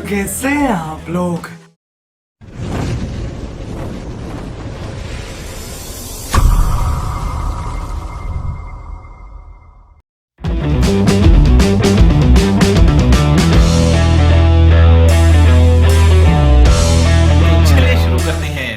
कैसे हैं आप लोग? चलिए शुरू करते हैं।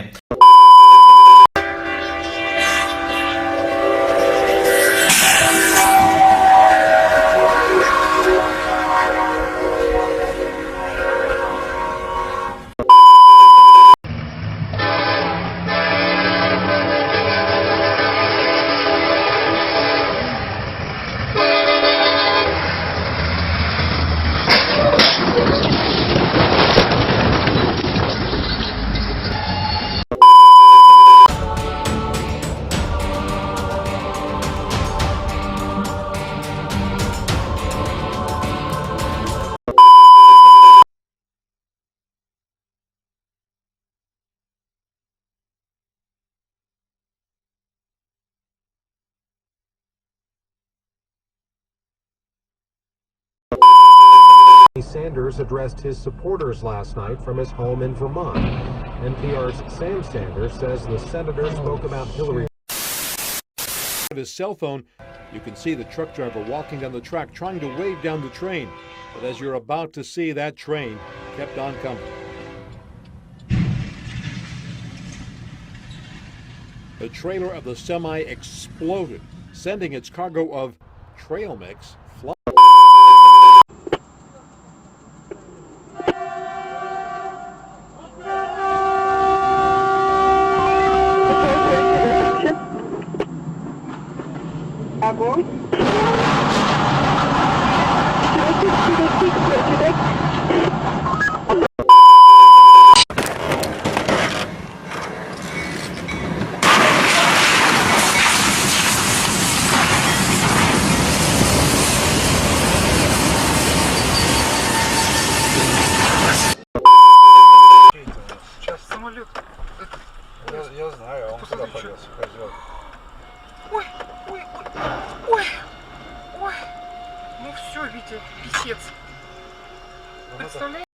Sanders addressed his supporters last night from his home in Vermont. NPR's Sam Sanders says the senator spoke about Hillary. His cell phone, you can see the truck driver walking down the track trying to wave down the train. But as you're about to see, that train kept on coming. The trailer of the semi exploded, sending its cargo of trail mix flying. Огонь. Сейчас самолет. Я знаю, он куда полез, козел. Ой, ой, ой, ой, ой. Ну все, Витя, писец. Представляешь?